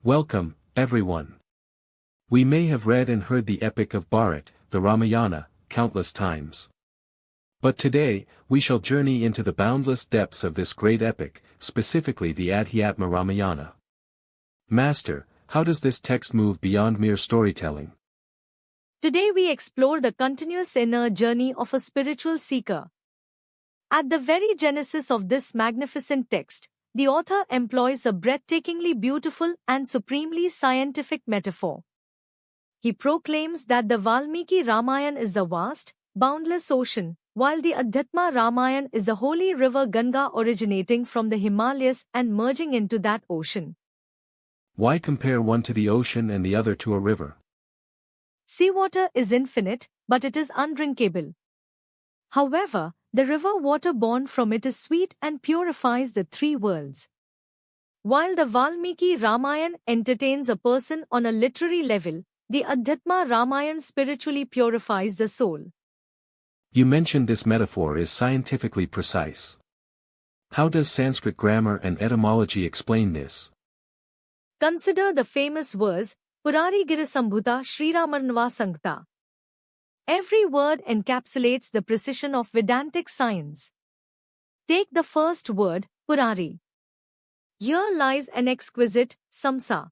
Welcome, everyone. We may have read and heard the epic of Bharat, the Ramayana, countless times. But today, we shall journey into the boundless depths of this great epic, specifically the Adhyatma Ramayana. Master, how does this text move beyond mere storytelling? Today we explore the continuous inner journey of a spiritual seeker. At the very genesis of this magnificent text, the author employs a breathtakingly beautiful and supremely scientific metaphor. He proclaims that the Valmiki Ramayana is the vast, boundless ocean, while the Adhyatma Ramayana is the holy river Ganga originating from the Himalayas and merging into that ocean. Why compare one to the ocean and the other to a river? Seawater is infinite, but it is undrinkable. However, the river water born from it is sweet and purifies the three worlds. While the Valmiki Ramayana entertains a person on a literary level, the Adhyatma Ramayana spiritually purifies the soul. You mentioned this metaphor is scientifically precise. How does Sanskrit grammar and etymology explain this? Consider the famous verse, Purari Girisambhuta Sriramarnava Sankta. Every word encapsulates the precision of Vedantic science. Take the first word, Purari. Here lies an exquisite samsa.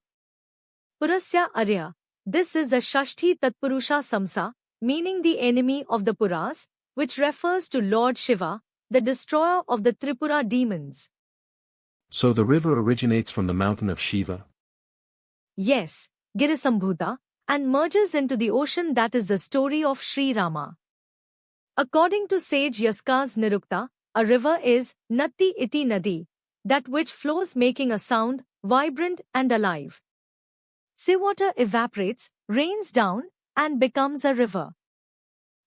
Purasya Arya. This is a Shashti Tatpurusha Samsa, meaning the enemy of the Puras, which refers to Lord Shiva, the destroyer of the Tripura demons. So the river originates from the mountain of Shiva? Yes, Girisambhuta, and merges into the ocean that is the story of Sri Rama. According to sage Yaska's Nirukta, a river is Natti iti Nadi, that which flows making a sound, vibrant and alive. Seawater evaporates, rains down, and becomes a river.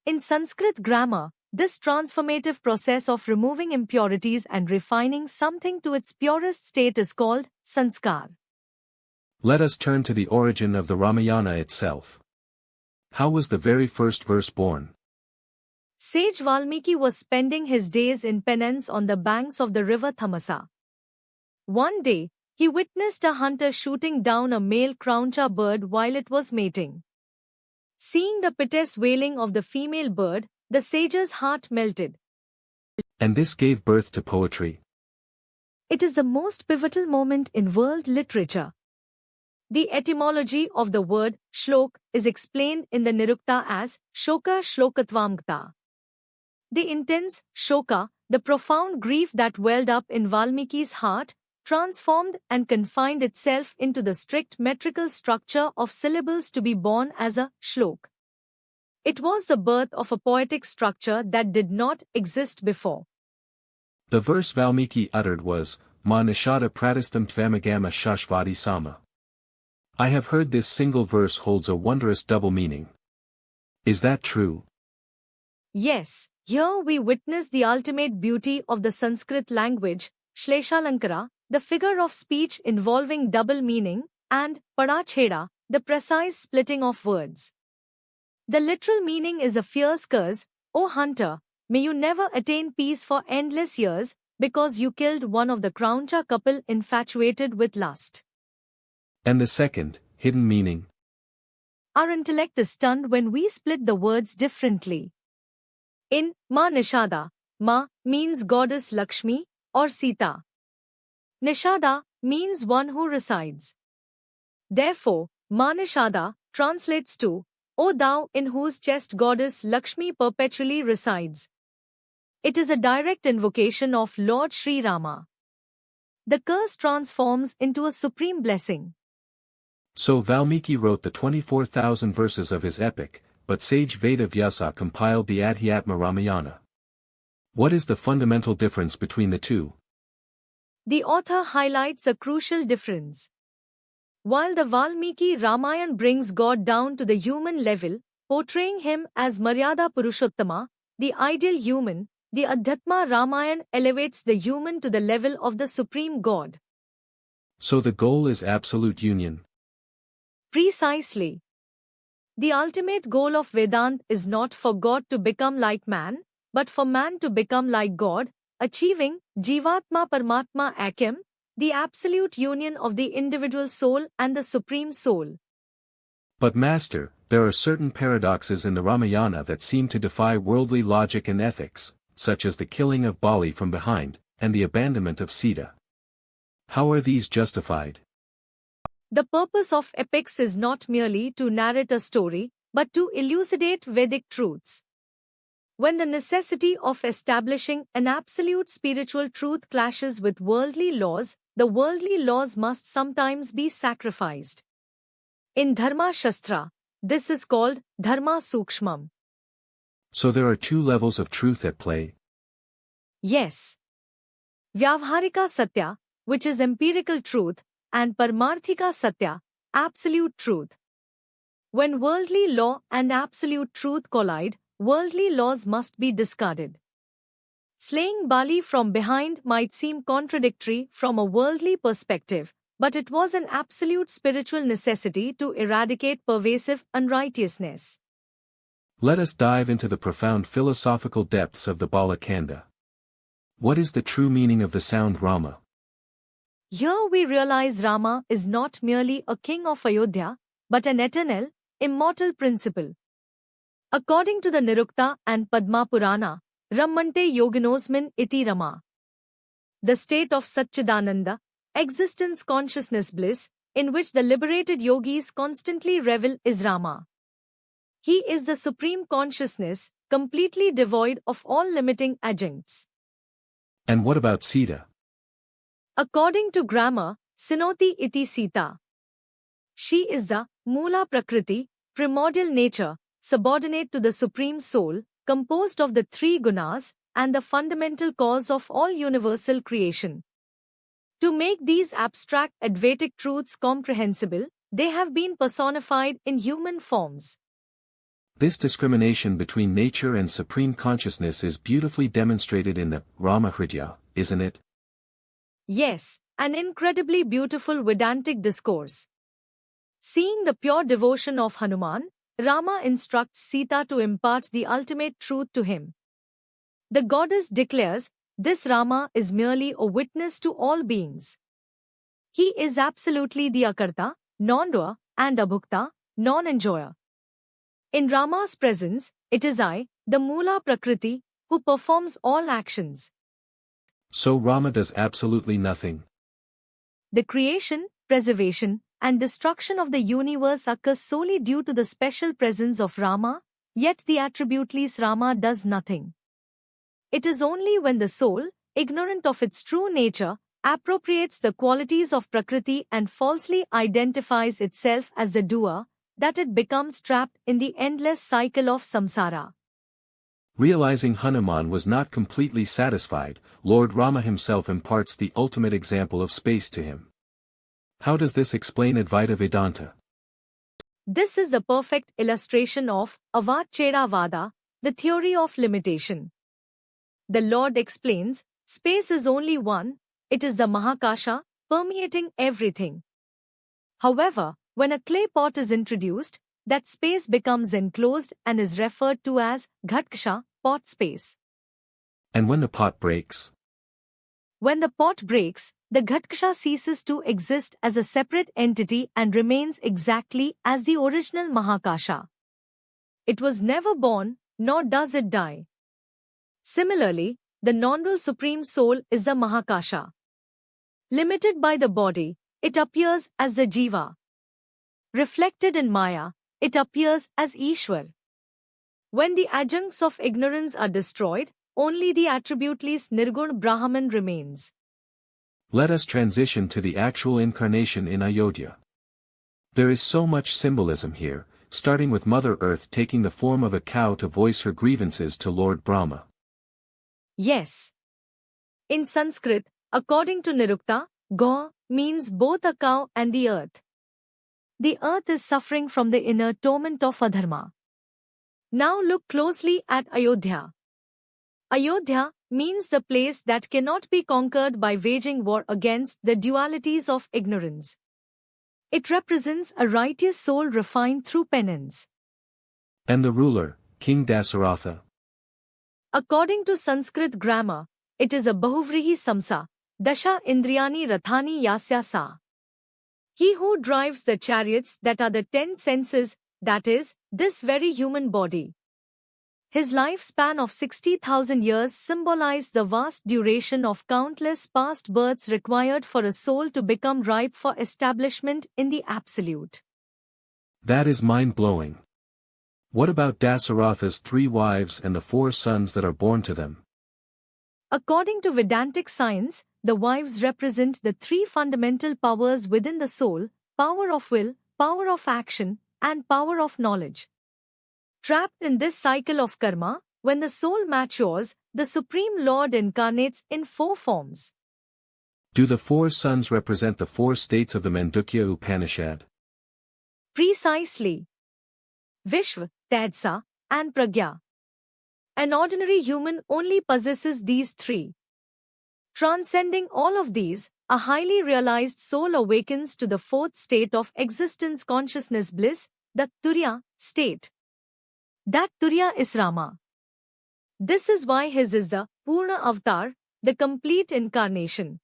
In Sanskrit grammar, this transformative process of removing impurities and refining something to its purest state is called sanskar. Let us turn to the origin of the Ramayana itself. How was the very first verse born? Sage Valmiki was spending his days in penance on the banks of the river Thamasa. One day, he witnessed a hunter shooting down a male crowncha bird while it was mating. Seeing the piteous wailing of the female bird, the sage's heart melted. And this gave birth to poetry. It is the most pivotal moment in world literature. The etymology of the word shlok is explained in the Nirukta as shoka shlokatvamgta. The intense shoka, the profound grief that welled up in Valmiki's heart, transformed and confined itself into the strict metrical structure of syllables to be born as a shlok. It was the birth of a poetic structure that did not exist before. The verse Valmiki uttered was, Ma nishada pradistam tvamagama shashvati sama. I have heard this single verse holds a wondrous double meaning. Is that true? Yes, here we witness the ultimate beauty of the Sanskrit language, Shleshalankara, the figure of speech involving double meaning, and Padachheda, the precise splitting of words. The literal meaning is a fierce curse, O hunter, may you never attain peace for endless years, because you killed one of the Crowncha couple infatuated with lust. And the second, hidden meaning? Our intellect is stunned when we split the words differently. In Ma Nishada, Ma means goddess Lakshmi or Sita. Nishada means one who resides. Therefore, Ma Nishada translates to, O thou in whose chest goddess Lakshmi perpetually resides. It is a direct invocation of Lord Sri Rama. The curse transforms into a supreme blessing. So Valmiki wrote the 24,000 verses of his epic, but sage Veda Vyasa compiled the Adhyatma Ramayana. What is the fundamental difference between the two? The author highlights a crucial difference. While the Valmiki Ramayana brings God down to the human level, portraying him as Maryada Purushottama, the ideal human, the Adhyatma Ramayana elevates the human to the level of the supreme God. So the goal is absolute union. Precisely. The ultimate goal of Vedanta is not for God to become like man, but for man to become like God, achieving Jivatma Paramatma Aikyam, the absolute union of the individual soul and the supreme soul. But Master, there are certain paradoxes in the Ramayana that seem to defy worldly logic and ethics, such as the killing of Bali from behind, and the abandonment of Sita. How are these justified? The purpose of epics is not merely to narrate a story, but to elucidate Vedic truths. When the necessity of establishing an absolute spiritual truth clashes with worldly laws, the worldly laws must sometimes be sacrificed. In Dharma Shastra, this is called Dharma Sukshmam. So there are two levels of truth at play. Yes. Vyavharika Satya, which is empirical truth, and Paramarthika Satya, absolute truth. When worldly law and absolute truth collide, worldly laws must be discarded. Slaying Bali from behind might seem contradictory from a worldly perspective, but it was an absolute spiritual necessity to eradicate pervasive unrighteousness. Let us dive into the profound philosophical depths of the Bala Kanda. What is the true meaning of the sound Rama? Here we realize Rama is not merely a king of Ayodhya, but an eternal, immortal principle. According to the Nirukta and Padma Purana, Rammante Yoginosmin iti Rama. The state of Satchidananda, existence consciousness bliss, in which the liberated yogis constantly revel is Rama. He is the supreme consciousness, completely devoid of all limiting adjuncts. And what about Sita? According to grammar, Sinoti iti Sita. She is the Mula Prakriti, primordial nature, subordinate to the Supreme Soul, composed of the three gunas, and the fundamental cause of all universal creation. To make these abstract Advaitic truths comprehensible, they have been personified in human forms. This discrimination between nature and supreme consciousness is beautifully demonstrated in the Rama Hridaya, isn't it? Yes, an incredibly beautiful Vedantic discourse. Seeing the pure devotion of Hanuman, Rama instructs Sita to impart the ultimate truth to him. The goddess declares, this Rama is merely a witness to all beings. He is absolutely the Akarta, non-doer, and Abhukta, non-enjoyer. In Rama's presence, it is I, the Mula Prakriti, who performs all actions. So Rama does absolutely nothing. The creation, preservation, and destruction of the universe occurs solely due to the special presence of Rama, yet the attributeless Rama does nothing. It is only when the soul, ignorant of its true nature, appropriates the qualities of Prakriti and falsely identifies itself as the doer, that it becomes trapped in the endless cycle of samsara. Realizing Hanuman was not completely satisfied, Lord Rama himself imparts the ultimate example of space to him. How does this explain Advaita Vedanta? This is the perfect illustration of Avacheda Vada, the theory of limitation. The Lord explains, space is only one, it is the Mahakasha, permeating everything. However, when a clay pot is introduced, that space becomes enclosed and is referred to as Ghatksha, pot space. And when the pot breaks? When the pot breaks, the Ghatksha ceases to exist as a separate entity and remains exactly as the original Mahakasha. It was never born, nor does it die. Similarly, the non-dual Supreme Soul is the Mahakasha. Limited by the body, it appears as the Jiva. Reflected in Maya, it appears as Ishwar. When the adjuncts of ignorance are destroyed, only the attributeless Nirgun Brahman remains. Let us transition to the actual incarnation in Ayodhya. There is so much symbolism here, starting with Mother Earth taking the form of a cow to voice her grievances to Lord Brahma. Yes. In Sanskrit, according to Nirukta, Gau means both a cow and the earth. The earth is suffering from the inner torment of adharma. Now look closely at Ayodhya. Ayodhya means the place that cannot be conquered by waging war against the dualities of ignorance. It represents a righteous soul refined through penance. And the ruler, King Dasaratha. According to Sanskrit grammar, it is a Bahuvrihi Samsa, Dasha Indriyani Rathani Yasya Sa. He who drives the chariots that are the 10 senses, that is, this very human body. His lifespan of 60,000 years symbolized the vast duration of countless past births required for a soul to become ripe for establishment in the Absolute. That is mind-blowing. What about Dasaratha's 3 wives and the 4 sons that are born to them? According to Vedantic science, the wives represent the 3 fundamental powers within the soul: power of will, power of action, and power of knowledge. Trapped in this cycle of karma, when the soul matures, the Supreme Lord incarnates in 4 forms. Do the 4 sons represent the 4 states of the Mandukya Upanishad? Precisely. Vishva, Tejsa, and Pragya. An ordinary human only possesses these 3. Transcending all of these, a highly realized soul awakens to the 4th state of existence consciousness bliss, the Turiya state. That Turiya is Rama. This is why his is the Purna Avatar, the complete incarnation.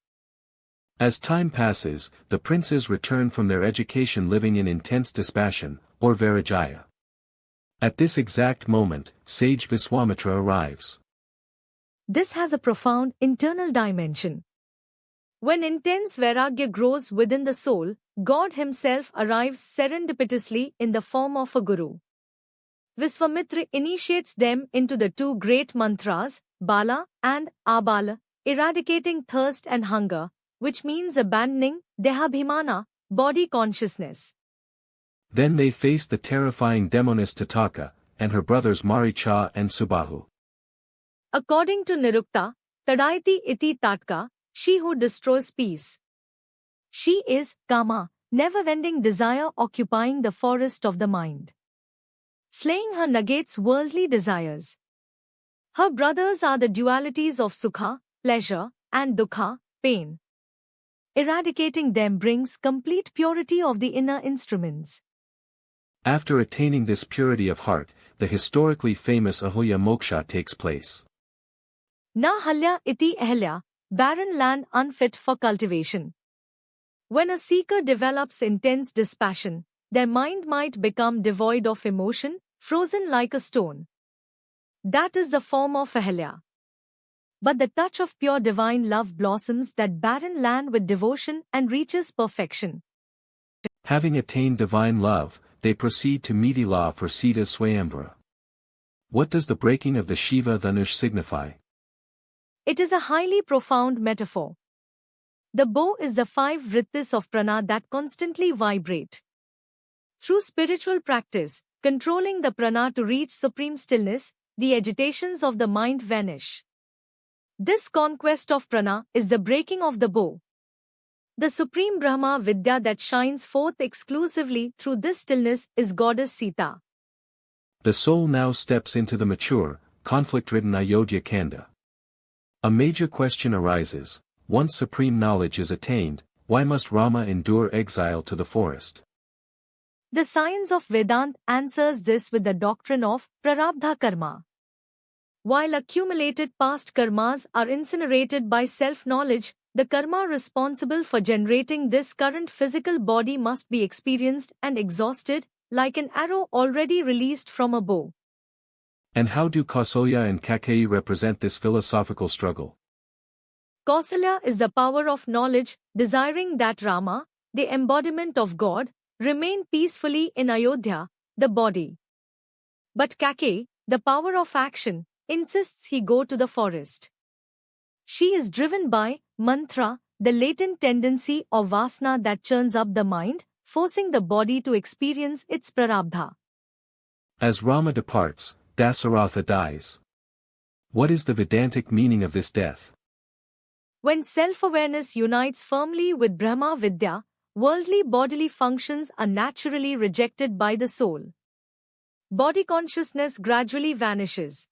As time passes, the princes return from their education living in intense dispassion, or Vairagya. At this exact moment, sage Viswamitra arrives. This has a profound internal dimension. When intense Vairagya grows within the soul, God himself arrives serendipitously in the form of a guru. Viswamitra initiates them into the 2 great mantras, Bala and Abala, eradicating thirst and hunger, which means abandoning Dehabhimana, body consciousness. Then they face the terrifying demoness Tataka, and her brothers Maricha and Subahu. According to Nirukta, Tadaiti iti Tatka, she who destroys peace. She is Kama, never-ending desire occupying the forest of the mind. Slaying her negates worldly desires. Her brothers are the dualities of Sukha, pleasure, and Dukha, pain. Eradicating them brings complete purity of the inner instruments. After attaining this purity of heart, the historically famous Ahulya Moksha takes place. Na halya iti ahalya, barren land unfit for cultivation. When a seeker develops intense dispassion, their mind might become devoid of emotion, frozen like a stone. That is the form of ahalya. But the touch of pure divine love blossoms that barren land with devotion and reaches perfection. Having attained divine love, they proceed to Midila for Sita Swayambara. What does the breaking of the Shiva Dhanush signify? It is a highly profound metaphor. The bow is the 5 vrittis of prana that constantly vibrate. Through spiritual practice, controlling the prana to reach supreme stillness, the agitations of the mind vanish. This conquest of prana is the breaking of the bow. The supreme Brahma Vidya that shines forth exclusively through this stillness is Goddess Sita. The soul now steps into the mature, conflict-ridden Ayodhya Kanda. A major question arises: once supreme knowledge is attained, why must Rama endure exile to the forest? The science of Vedanta answers this with the doctrine of Prarabdha Karma. While accumulated past karmas are incinerated by self-knowledge, the karma responsible for generating this current physical body must be experienced and exhausted, like an arrow already released from a bow. And how do Kausalya and Kaikeyi represent this philosophical struggle? Kausalya is the power of knowledge, desiring that Rama, the embodiment of God, remain peacefully in Ayodhya, the body. But Kaikeyi, the power of action, insists he go to the forest. She is driven by mantra, the latent tendency or vasana that churns up the mind, forcing the body to experience its prarabdha. As Rama departs, Dasaratha dies. What is the Vedantic meaning of this death? When self-awareness unites firmly with Brahma Vidya, worldly bodily functions are naturally rejected by the soul. Body consciousness gradually vanishes.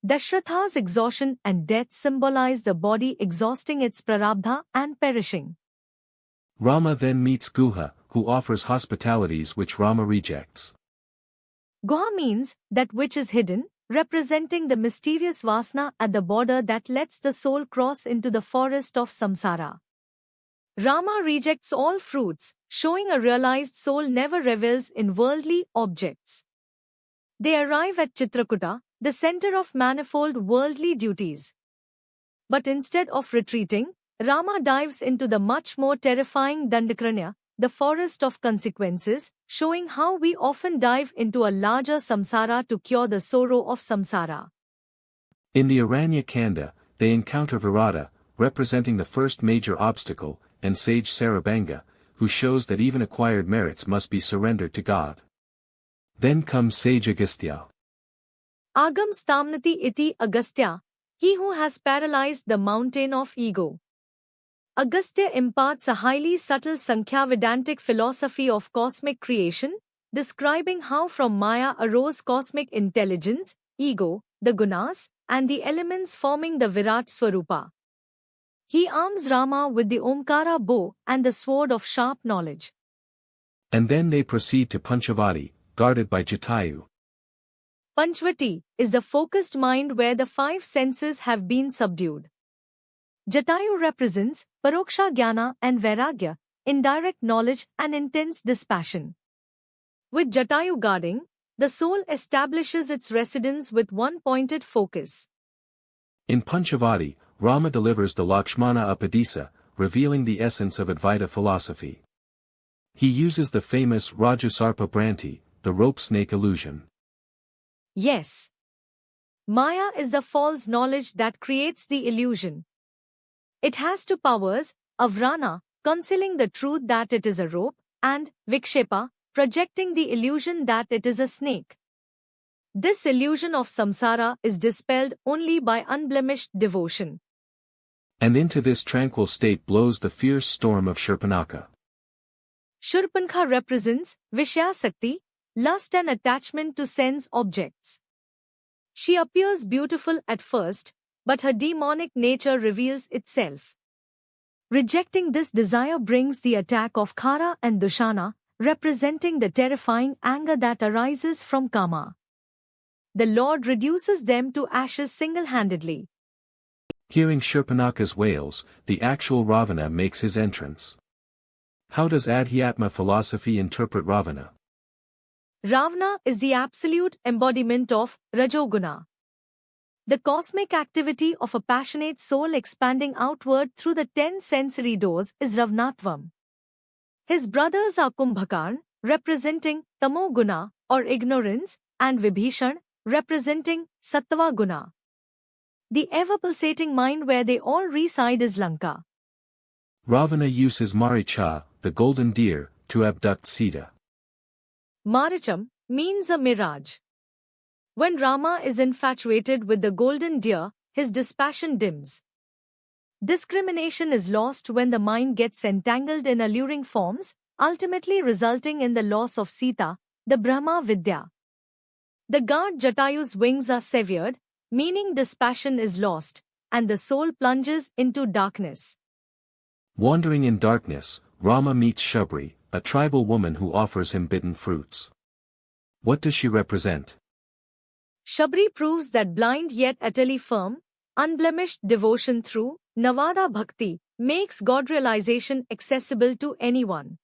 Dashratha's exhaustion and death symbolize the body exhausting its prarabdha and perishing. Rama then meets Guha, who offers hospitalities which Rama rejects. Guha means that which is hidden, representing the mysterious Vasna at the border that lets the soul cross into the forest of samsara. Rama rejects all fruits, showing a realized soul never revels in worldly objects. They arrive at Chitrakuta, the center of manifold worldly duties. But instead of retreating, Rama dives into the much more terrifying Dandakaranya, the forest of consequences, showing how we often dive into a larger samsara to cure the sorrow of samsara. In the Aranya Kanda, they encounter Virata, representing the first major obstacle, and sage Sarabanga, who shows that even acquired merits must be surrendered to God. Then comes sage Agastya. Agam Stamnati iti Agastya, he who has paralyzed the mountain of ego. Agastya imparts a highly subtle Sankhya Vedantic philosophy of cosmic creation, describing how from Maya arose cosmic intelligence, ego, the gunas, and the elements forming the Virat Swarupa. He arms Rama with the Omkara bow and the sword of sharp knowledge. And then they proceed to Panchavati, guarded by Jatayu. Panchvati is the focused mind where the five senses have been subdued. Jatayu represents Paroksha Jnana and Vairagya, indirect knowledge and intense dispassion. With Jatayu guarding, the soul establishes its residence with one pointed focus. In Panchavati, Rama delivers the Lakshmana Upadesa, revealing the essence of Advaita philosophy. He uses the famous Rajasarpa Branti, the rope snake illusion. Yes. Maya is the false knowledge that creates the illusion. It has two powers, Avrana, concealing the truth that it is a rope, and Vikshepa, projecting the illusion that it is a snake. This illusion of samsara is dispelled only by unblemished devotion. And into this tranquil state blows the fierce storm of Shurpanakha. Shurpanakha represents Vishayasakti, lust and attachment to sense objects. She appears beautiful at first, but her demonic nature reveals itself. Rejecting this desire brings the attack of Khara and Dushana, representing the terrifying anger that arises from Kama. The Lord reduces them to ashes single-handedly. Hearing Shurpanakha's wails, the actual Ravana makes his entrance. How does Adhyatma philosophy interpret Ravana? Ravana is the absolute embodiment of Rajoguna. The cosmic activity of a passionate soul expanding outward through the 10 sensory doors is Ravanatvam. His brothers are Kumbhakarn, representing Tamoguna or ignorance, and Vibhishan, representing Sattva Guna. The ever-pulsating mind where they all reside is Lanka. Ravana uses Maricha, the golden deer, to abduct Sita. Maricham means a mirage. When Rama is infatuated with the golden deer, his dispassion dims. Discrimination is lost when the mind gets entangled in alluring forms, ultimately resulting in the loss of Sita, the Brahma Vidya. The god Jatayu's wings are severed, meaning dispassion is lost, and the soul plunges into darkness. Wandering in darkness, Rama meets Shabri, a tribal woman who offers him bitten fruits. What does she represent? Shabri proves that blind yet utterly firm, unblemished devotion through Navada Bhakti makes God realization accessible to anyone.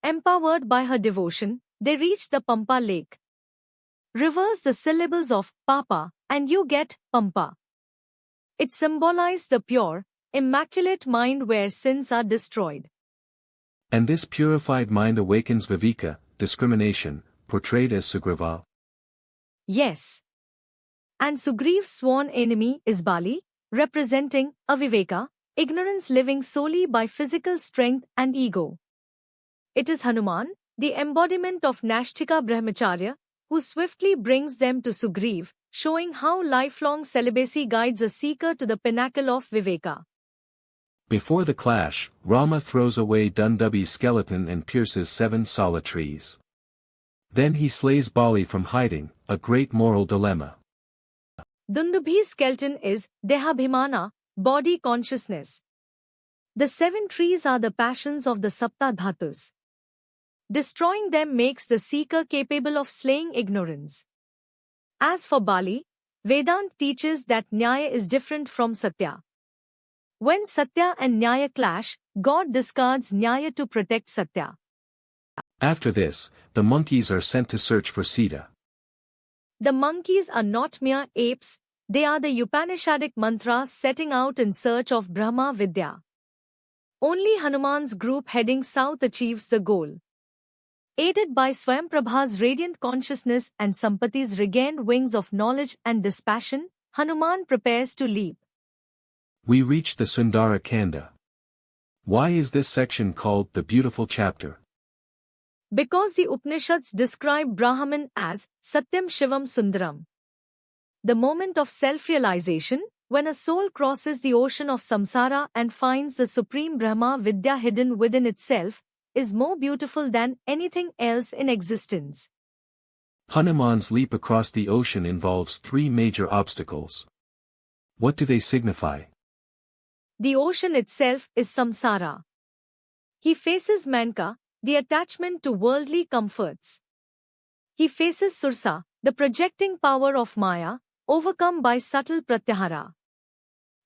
Empowered by her devotion, they reach the Pampa lake. Reverse the syllables of Papa and you get Pampa. It symbolizes the pure, immaculate mind where sins are destroyed. And this purified mind awakens Viveka, discrimination, portrayed as Sugriva. Yes. And Sugriva's sworn enemy is Bali, representing Aviveka, ignorance living solely by physical strength and ego. It is Hanuman, the embodiment of Nashtika Brahmacharya, who swiftly brings them to Sugriva, showing how lifelong celibacy guides a seeker to the pinnacle of Viveka. Before the clash, Rama throws away Dundubi's skeleton and pierces 7 sala trees. Then he slays Bali from hiding, a great moral dilemma. Dundubhi's skeleton is Dehabhimana, body consciousness. The 7 trees are the passions of the Sapta Dhatus. Destroying them makes the seeker capable of slaying ignorance. As for Bali, Vedanta teaches that Nyaya is different from Satya. When Satya and Nyaya clash, God discards Nyaya to protect Satya. After this, the monkeys are sent to search for Sita. The monkeys are not mere apes, they are the Upanishadic mantras setting out in search of Brahma Vidya. Only Hanuman's group heading south achieves the goal. Aided by Swayamprabha's radiant consciousness and Sampati's regained wings of knowledge and dispassion, Hanuman prepares to leap. We reach the Sundara Kanda. Why is this section called the beautiful chapter? Because the Upanishads describe Brahman as Satyam Shivam Sundaram. The moment of self-realization, when a soul crosses the ocean of samsara and finds the supreme Brahma Vidya hidden within itself, is more beautiful than anything else in existence. Hanuman's leap across the ocean involves three major obstacles. What do they signify? The ocean itself is samsara. He faces manka, the attachment to worldly comforts. He faces sursa, the projecting power of maya, overcome by subtle pratyahara.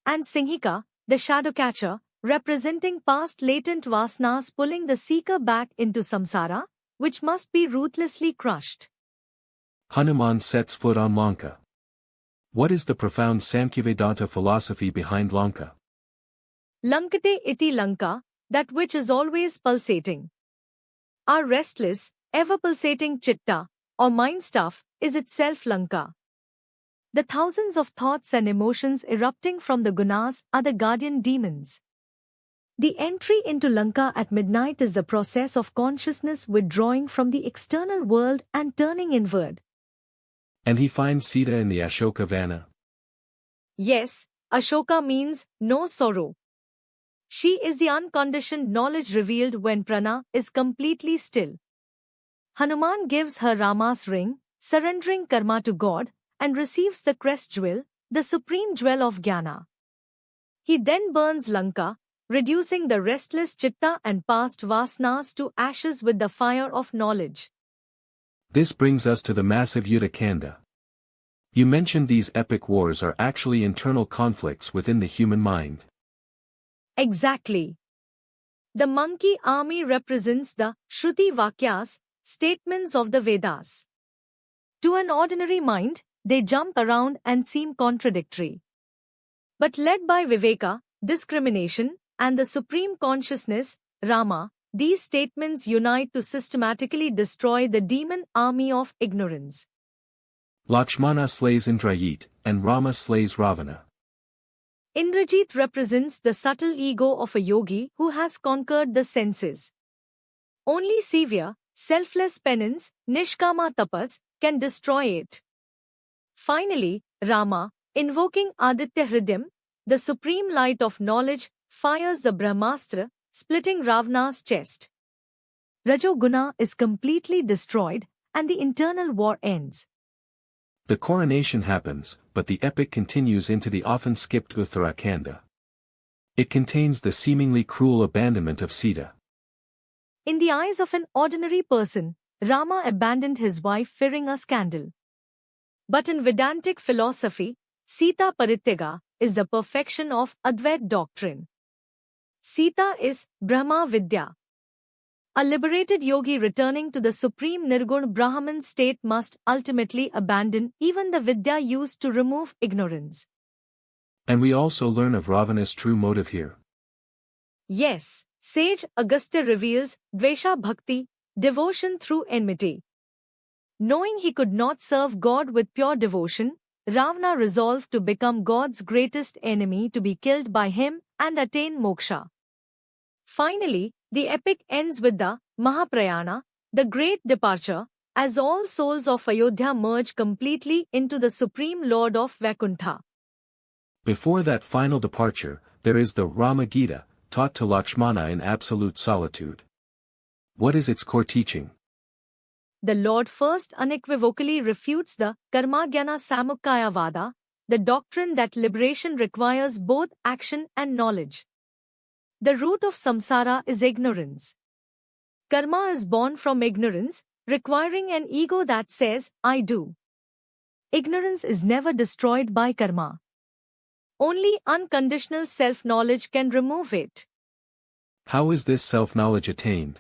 And singhika, the shadow catcher, representing past latent vasanas pulling the seeker back into samsara, which must be ruthlessly crushed. Hanuman sets foot on Lanka. What is the profound Samkhyavedanta philosophy behind Lanka? Lankate iti Lanka, that which is always pulsating. Our restless, ever-pulsating chitta, or mind stuff, is itself Lanka. The thousands of thoughts and emotions erupting from the gunas are the guardian demons. The entry into Lanka at midnight is the process of consciousness withdrawing from the external world and turning inward. And he finds Sita in the Ashoka Vana. Yes, Ashoka means no sorrow. She is the unconditioned knowledge revealed when prana is completely still. Hanuman gives her Rama's ring, surrendering karma to God, and receives the crest jewel, the supreme jewel of jnana. He then burns Lanka, reducing the restless chitta and past vasanas to ashes with the fire of knowledge. This brings us to the massive Yuddha Kanda. You mentioned these epic wars are actually internal conflicts within the human mind. Exactly. The monkey army represents the Shruti Vakyas, statements of the Vedas. To an ordinary mind, they jump around and seem contradictory. But led by Viveka, discrimination, and the supreme consciousness, Rama, these statements unite to systematically destroy the demon army of ignorance. Lakshmana slays Indrajit, and Rama slays Ravana. Indrajit represents the subtle ego of a yogi who has conquered the senses. Only severe, selfless penance, Nishkama Tapas, can destroy it. Finally, Rama, invoking Aditya Hridayam, the supreme light of knowledge, fires the Brahmastra, splitting Ravana's chest. Rajoguna is completely destroyed, and the internal war ends. The coronation happens, but the epic continues into the often skipped Uttarakhanda. It contains the seemingly cruel abandonment of Sita. In the eyes of an ordinary person, Rama abandoned his wife fearing a scandal. But in Vedantic philosophy, Sita Parityaga is the perfection of Advait doctrine. Sita is Brahma Vidya. A liberated yogi returning to the supreme Nirgun Brahman state must ultimately abandon even the Vidya used to remove ignorance. And we also learn of Ravana's true motive here. Yes, sage Agastya reveals Dvesha Bhakti, devotion through enmity. Knowing he could not serve God with pure devotion, Ravana resolved to become God's greatest enemy to be killed by him and attain moksha. Finally, the epic ends with the Mahaprayana, the great departure, as all souls of Ayodhya merge completely into the Supreme Lord of Vaikuntha. Before that final departure, there is the Rama Gita, taught to Lakshmana in absolute solitude. What is its core teaching? The Lord first unequivocally refutes the Karmagyana Samukkaya Vada, the doctrine that liberation requires both action and knowledge. The root of samsara is ignorance. Karma is born from ignorance, requiring an ego that says, I do. ignorance is never destroyed by karma. Only unconditional self-knowledge can remove it. How is this self-knowledge attained?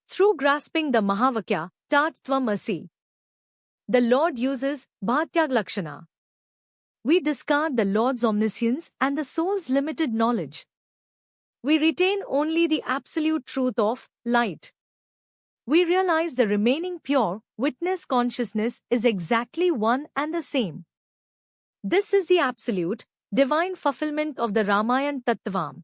Through grasping the Mahavakya, Tat Tvam Asi. The Lord uses Bhatyag Lakshana. We discard the Lord's omniscience and the soul's limited knowledge. We retain only the absolute truth of light. We realize the remaining pure witness consciousness is exactly one and the same. This is the absolute, divine fulfillment of the Ramayana Tattvam.